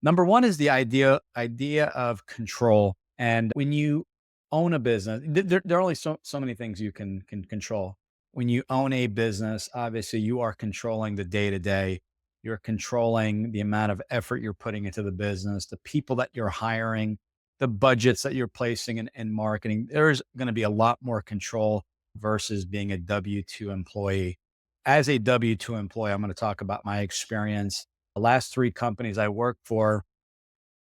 Number one is the idea of control. And when you own a business, there are only so many things you can control. When you own a business, obviously you are controlling the day to day. You're controlling the amount of effort you're putting into the business, the people that you're hiring, the budgets that you're placing in marketing. There's going to be a lot more control versus being a W 2 employee. As a W 2 employee, I'm going to talk about my experience. The last three companies I worked for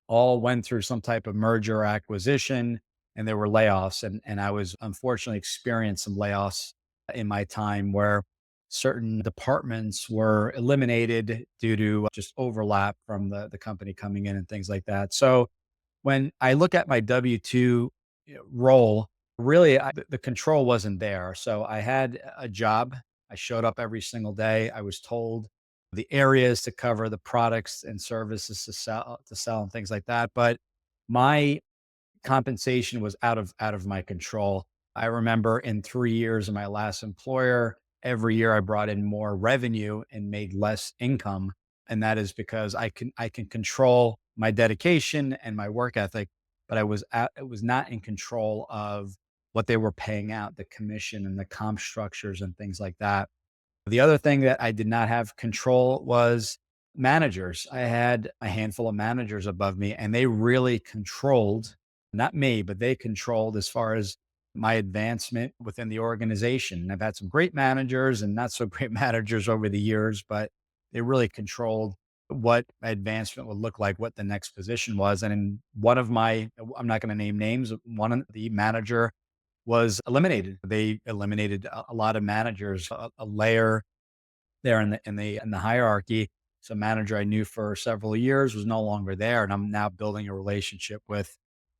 all went through some type of merger or acquisition, and there were layoffs. And I was unfortunately experienced some layoffs in my time where certain departments were eliminated due to just overlap from the company coming in and things like that. So when I look at my W 2 role, really the control wasn't there. So I had a job. I showed up every single day. I was told the areas to cover, the products and services to sell and things like that. But my compensation was out of my control. I remember in 3 years of my last employer, every year I brought in more revenue and made less income, and that is because I can control my dedication and my work ethic, but I was not in control of what they were paying out, the commission and the comp structures and things like that. The other thing that I did not have control was managers. I had a handful of managers above me, and they really controlled, not me, but they controlled as far as my advancement within the organization. And I've had some great managers and not so great managers over the years, but they really controlled what my advancement would look like, what the next position was. And in one of my, I'm not going to name names, one of the manager was eliminated. They eliminated a lot of managers, a layer there in the hierarchy. So manager I knew for several years was no longer there, and I'm now building a relationship with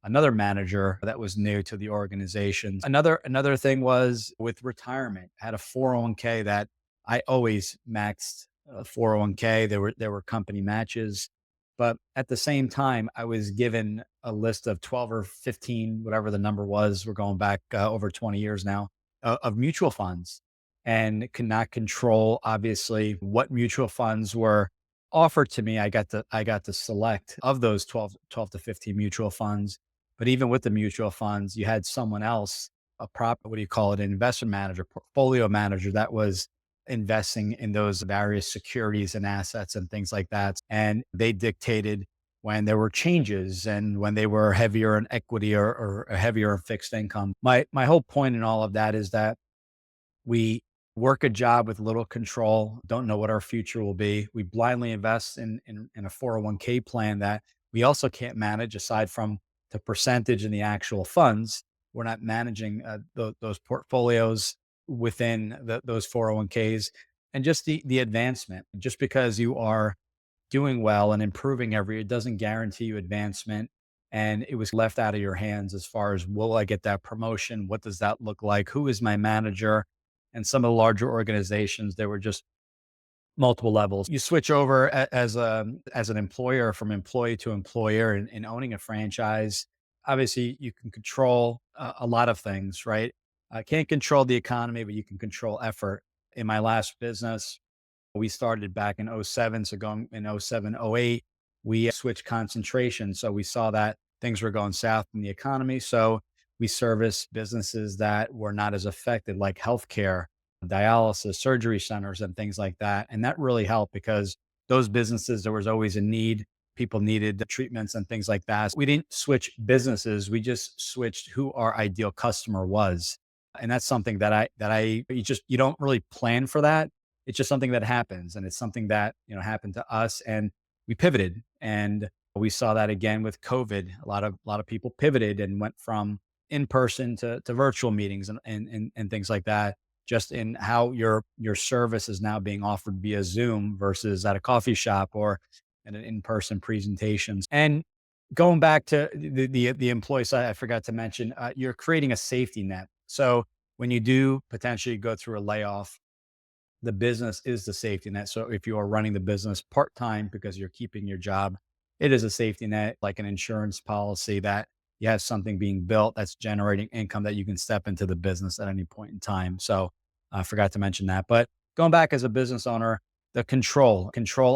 another manager that was new to the organization. Another thing was with retirement. I had a 401k that I always maxed 401k. There were company matches, but at the same time, I was given a list of 12 or 15, whatever the number was. We're going back over 20 years now of mutual funds and could not control obviously what mutual funds were offered to me. I got to select of those 12 to 15 mutual funds. But even with the mutual funds, you had someone else, what do you call it, an investment manager, portfolio manager that was investing in those various securities and assets and things like that. And they dictated when there were changes and when they were heavier in equity or heavier in fixed income. My whole point in all of that is that we work a job with little control, don't know what our future will be. We blindly invest in a 401k plan that we also can't manage aside from the percentage and the actual funds. We're not managing those portfolios within those 401ks and just the advancement. Just because you are doing well and improving every year doesn't guarantee you advancement. And it was left out of your hands as far as will I get that promotion? What does that look like? Who is my manager? And some of the larger organizations, there were just multiple levels. You switch over as an employer from employee to employer in owning a franchise. Obviously, you can control a lot of things, right? I can't control the economy, but you can control effort. In my last business, we started back in '07, so going in '07, '08, we switched concentration. So we saw that things were going south in the economy. So we service businesses that were not as affected, like healthcare, dialysis, surgery centers, and things like that. And that really helped because those businesses, there was always a need. People needed the treatments and things like that. We didn't switch businesses. We just switched who our ideal customer was. And that's something you don't really plan for that. It's just something that happens, and it's something that, happened to us, and we pivoted. And we saw that again with COVID. A lot of people pivoted and went from in person to virtual meetings and things like that, just in how your service is now being offered via Zoom versus at a coffee shop or in an in-person presentations. And going back to the employee side, I forgot to mention, you're creating a safety net. So when you do potentially go through a layoff, the business is the safety net. So if you are running the business part time because you're keeping your job, it is a safety net, like an insurance policy that you have something being built that's generating income that you can step into the business at any point in time. So I forgot to mention that. But going back as a business owner, the control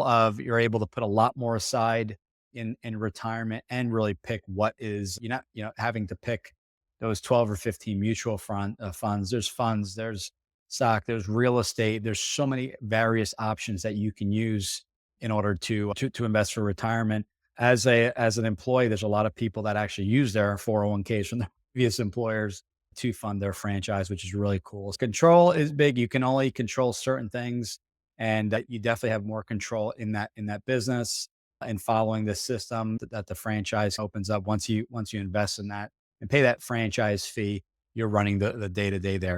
of you're able to put a lot more aside in retirement and really pick what is, you're not, having to pick those 12 or 15 mutual funds. There's funds, there's stock, there's real estate. There's so many various options that you can use in order to invest for retirement. As an employee, there's a lot of people that actually use their 401ks from their previous employers to fund their franchise, which is really cool. Control is big. You can only control certain things, and that you definitely have more control in that business and following the system that the franchise opens up. Once you invest in that and pay that franchise fee, you're running the day to day there.